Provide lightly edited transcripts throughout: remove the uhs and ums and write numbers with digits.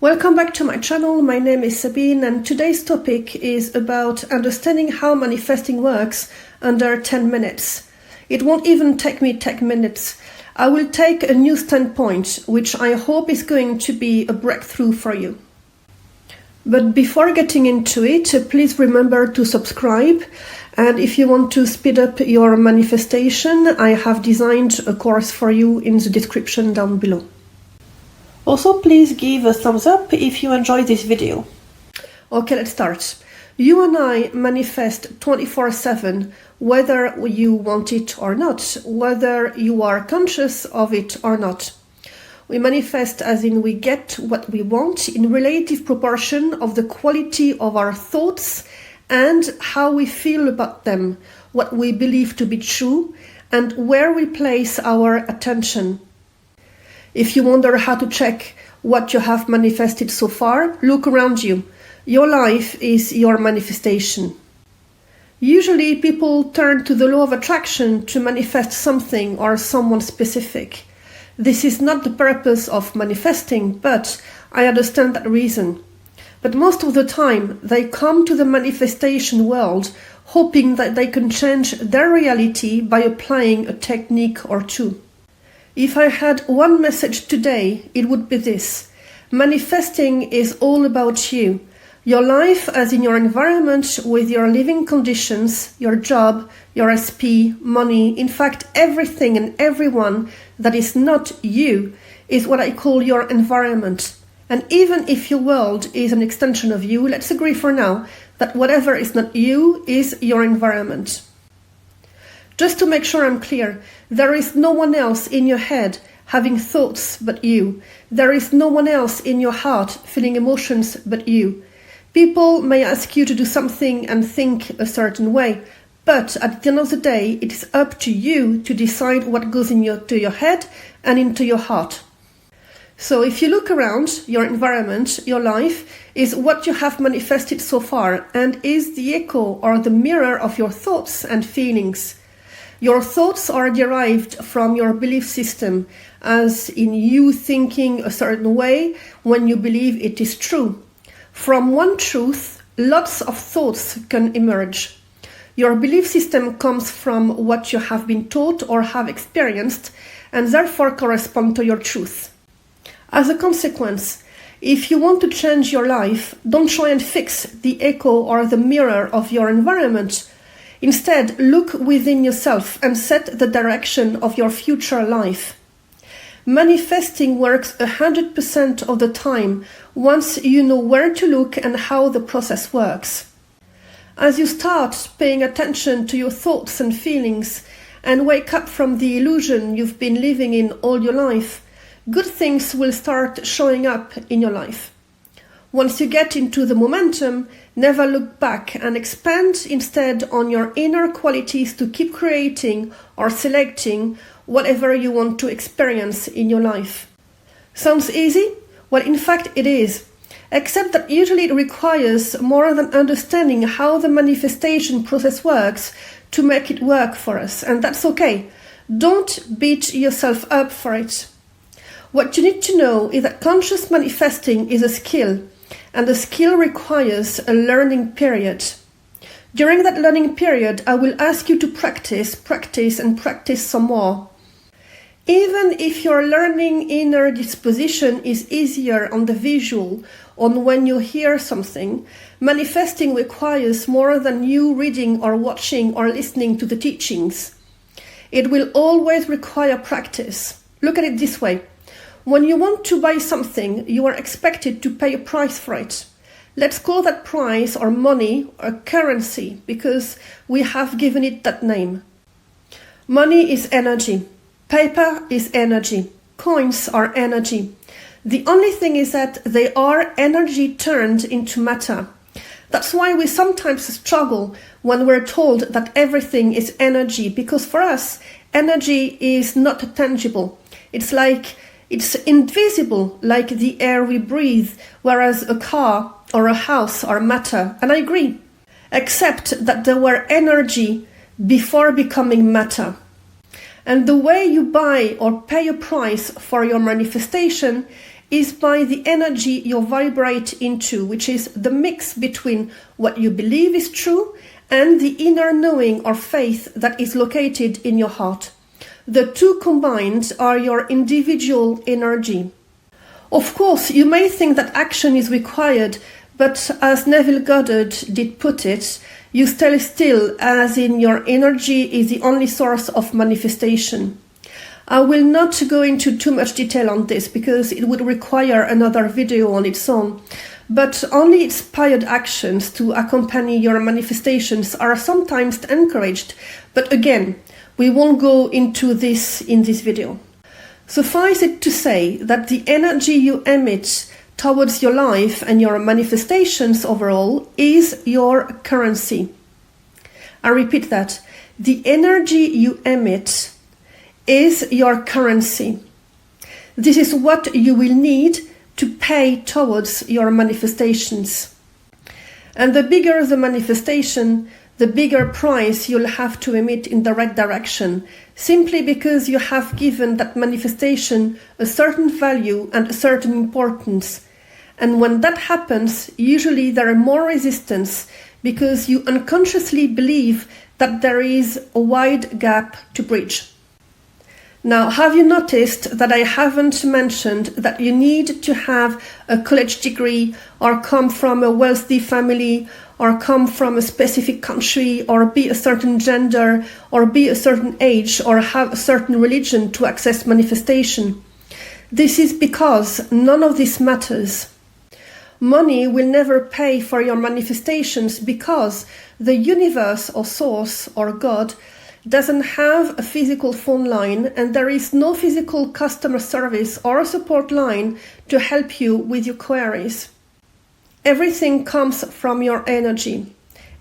Welcome back to my channel. My name is Sabine and today's topic is about understanding how manifesting works under 10 minutes. It won't even take me 10 minutes. I will take a new standpoint, which I hope is going to be a breakthrough for you. But before getting into it, please remember to subscribe. And if you want to speed up your manifestation, I have designed a course for you in the description down below. Also, please give a thumbs up if you enjoy this video. Okay, let's start. You and I manifest 24/7, whether you want it or not, whether you are conscious of it or not. We manifest as in we get what we want in relative proportion of the quality of our thoughts and how we feel about them, what we believe to be true, and where we place our attention. If you wonder how to check what you have manifested so far, look around you. Your life is your manifestation. Usually people turn to the law of attraction to manifest something or someone specific. This is not the purpose of manifesting, but I understand that reason. But most of the time they come to the manifestation world hoping that they can change their reality by applying a technique or two. If I had one message today, it would be this. Manifesting is all about you. Your life as in your environment with your living conditions, your job, your SP, money, in fact everything and everyone that is not you is what I call your environment. And even if your world is an extension of you, let's agree for now that whatever is not you is your environment. Just to make sure I'm clear, there is no one else in your head having thoughts but you. There is no one else in your heart feeling emotions but you. People may ask you to do something and think a certain way, but at the end of the day, it is up to you to decide what goes to your head and into your heart. So if you look around, your environment, your life, is what you have manifested so far and is the echo or the mirror of your thoughts and feelings. Your thoughts are derived from your belief system, as in you thinking a certain way when you believe it is true. From one truth, lots of thoughts can emerge. Your belief system comes from what you have been taught or have experienced, and therefore correspond to your truth. As a consequence, if you want to change your life, don't try and fix the echo or the mirror of your environment. Instead, look within yourself and set the direction of your future life. Manifesting works 100% of the time once you know where to look and how the process works. As you start paying attention to your thoughts and feelings and wake up from the illusion you've been living in all your life, good things will start showing up in your life. Once you get into the momentum, never look back and expand instead on your inner qualities to keep creating or selecting whatever you want to experience in your life. Sounds easy? Well, in fact it is. Except that usually it requires more than understanding how the manifestation process works to make it work for us, and that's okay. Don't beat yourself up for it. What you need to know is that conscious manifesting is a skill, and the skill requires a learning period. During that learning period, I will ask you to practice some more. Even if your learning inner disposition is easier on the visual, on when you hear something, manifesting requires more than you reading or watching or listening to the teachings. It will always require practice. Look at it this way. When you want to buy something, you are expected to pay a price for it. Let's call that price or money or currency because we have given it that name. Money is energy. Paper is energy. Coins are energy. The only thing is that they are energy turned into matter. That's why we sometimes struggle when we're told that everything is energy, because for us, energy is not tangible. It's invisible, like the air we breathe, whereas a car or a house are matter. And I agree, except that they were energy before becoming matter. And the way you buy or pay a price for your manifestation is by the energy you vibrate into, which is the mix between what you believe is true and the inner knowing or faith that is located in your heart. The two combined are your individual energy. Of course, you may think that action is required, but as Neville Goddard did put it, you stay still, as in your energy is the only source of manifestation. I will not go into too much detail on this because it would require another video on its own, but only inspired actions to accompany your manifestations are sometimes encouraged, but again, we won't go into this in this video. Suffice it to say that the energy you emit towards your life and your manifestations overall is your currency. I repeat that. The energy you emit is your currency. This is what you will need to pay towards your manifestations. And the bigger the manifestation, the bigger price you'll have to emit in the right direction, simply because you have given that manifestation a certain value and a certain importance. And when that happens, usually there are more resistance because you unconsciously believe that there is a wide gap to bridge. Now, have you noticed that I haven't mentioned that you need to have a college degree or come from a wealthy family or come from a specific country or be a certain gender or be a certain age or have a certain religion to access manifestation? This is because none of this matters. Money will never pay for your manifestations because the universe or source or God doesn't have a physical phone line and there is no physical customer service or support line to help you with your queries. Everything comes from your energy.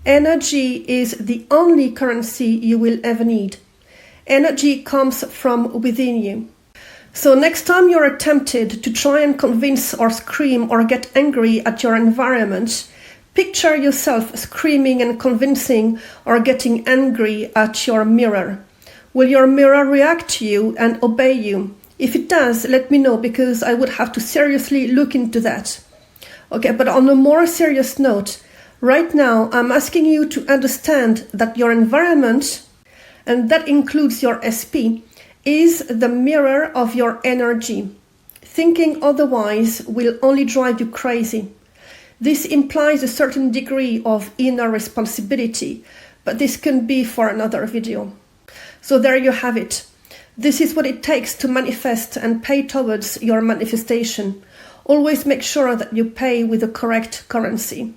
Energy is the only currency you will ever need. Energy comes from within you. So next time you're tempted to try and convince or scream or get angry at your environment, picture yourself screaming and convincing or getting angry at your mirror. Will your mirror react to you and obey you? If it does, let me know because I would have to seriously look into that. Okay, but on a more serious note, right now I'm asking you to understand that your environment, and that includes your SP, is the mirror of your energy. Thinking otherwise will only drive you crazy. This implies a certain degree of inner responsibility, but this can be for another video. So there you have it. This is what it takes to manifest and pay towards your manifestation. Always make sure that you pay with the correct currency.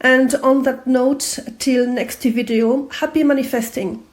And on that note, till next video, happy manifesting.